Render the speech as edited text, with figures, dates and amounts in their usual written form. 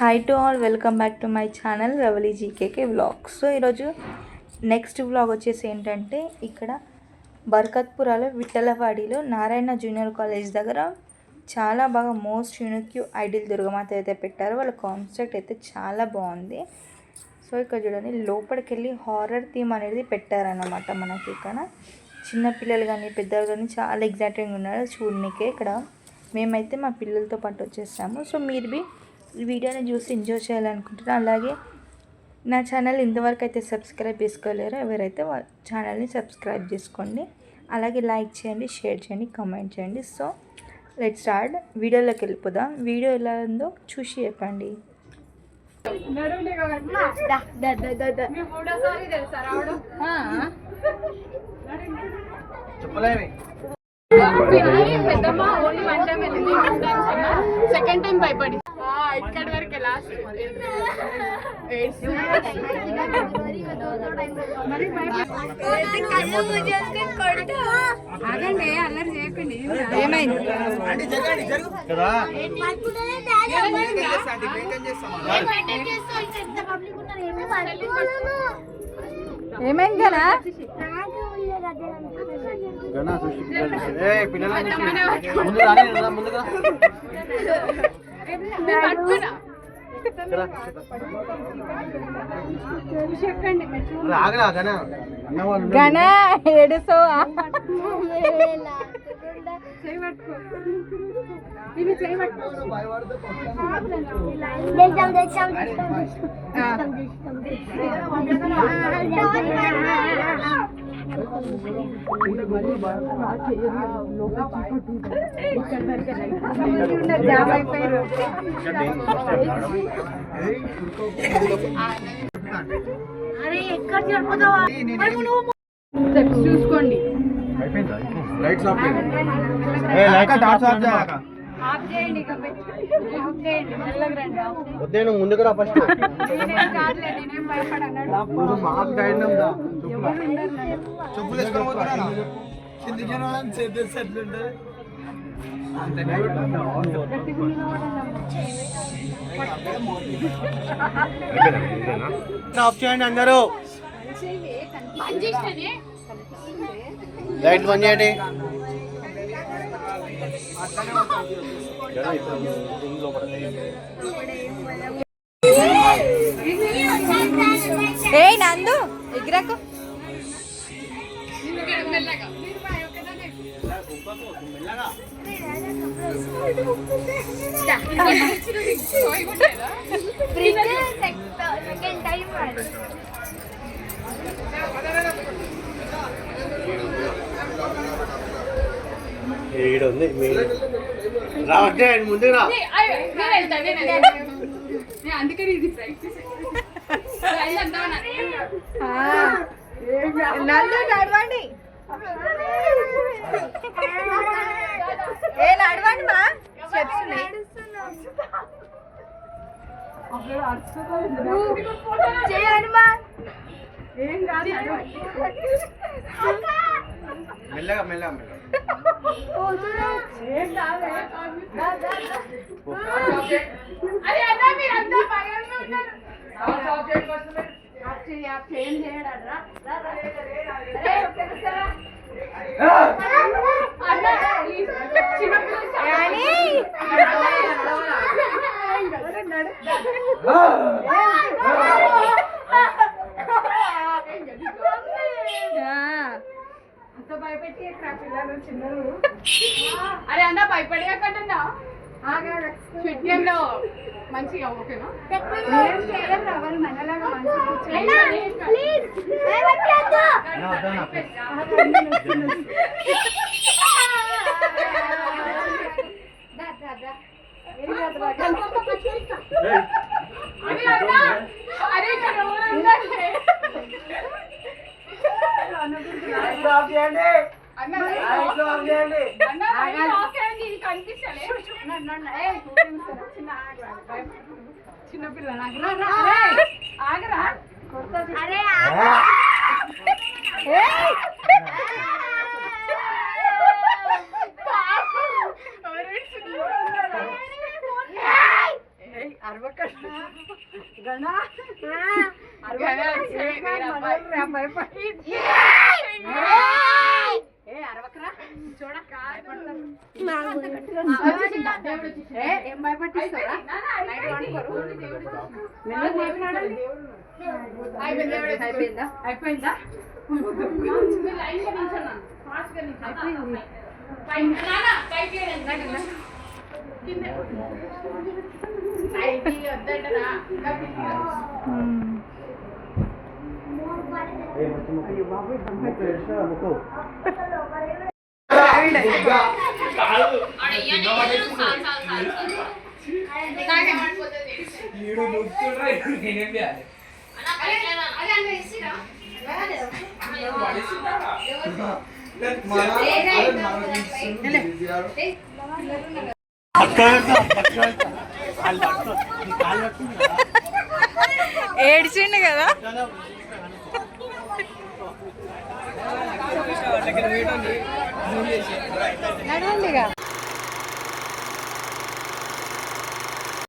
Hi to all, welcome back to my channel Ravali GKK vlogs. So ఈరోజు next vlog వచ్చేసి ఏంటంటే ఇక్కడ బర్కత్పురాలో విఠలవాడిలో నారాయణ జూనియర్ కాలేజ్ దగ్గర చాలా బాగా మోస్ట్ యూనిక్ ఐడిల్ దుర్గమాత అయితే పెట్టారు. వాళ్ళ కాన్సెప్ట్ అయితే చాలా బాగుంది. సో ఇక్కడ చూడండి, లోపలికి వెళ్ళి హారర్ థీమ్ అనేది పెట్టారన్నమాట. మనకి ఇక్కడ చిన్నపిల్లలు కానీ పెద్దలు కానీ చాలా ఎగ్జైటింగ్గా ఉన్నారు చూడనికే. ఇక్కడ మేమైతే మా పిల్లలతో పాటు వచ్చేసాము. సో మీరు ఈ వీడియోని చూసి ఎంజాయ్ చేయాలనుకుంటున్నాను. అలాగే నా ఛానల్ ఇంతవరకు అయితే సబ్స్క్రైబ్ చేసుకోలేరు, ఎవరైతే ఛానల్ని సబ్స్క్రైబ్ చేసుకోండి. అలాగే లైక్ చేయండి, షేర్ చేయండి, కామెంట్ చేయండి. So let's start. వీడియోలోకి వెళ్ళిపోదాం. వీడియో ఎలా ఉందో చూసి చెప్పండి. సెకండ్ టైం భయపడి ఇక్కడ వరకు లాస్ట్ అదండి, అల్లరి చేయకండి. ఏమైంది? ఏమైంది కదా? గణ ఏడుసో చూసుకోండి. ముందుకు రా ఫస్ట్. ఆఫ్ చేయండి అందరూ. లైట్ బంద్ చేయండి. ఏ నందు ఎగిరకు. రావట్లే ముందు రా. అందుకని ఇది నందు నడవండి, ఏ నడవండి మా స్టెప్స్ చేయండి మా. ఏం కాదు, మెల్లగా మెల్లగా భయపెట్టి పిల్లలు చిన్నలు. అరే అన్న భయపడేయకుండా షెడ్యూల్లో మంచిగా ఓకేనా? రావాలి మనలాగా చిన్నపిల్లలు ఆగరా. అరవక ఏం భయపట్టిస్తారా అయిపోయిందా అయిపోయిందా ఏడ్చిండు కదా. నడవండిగా.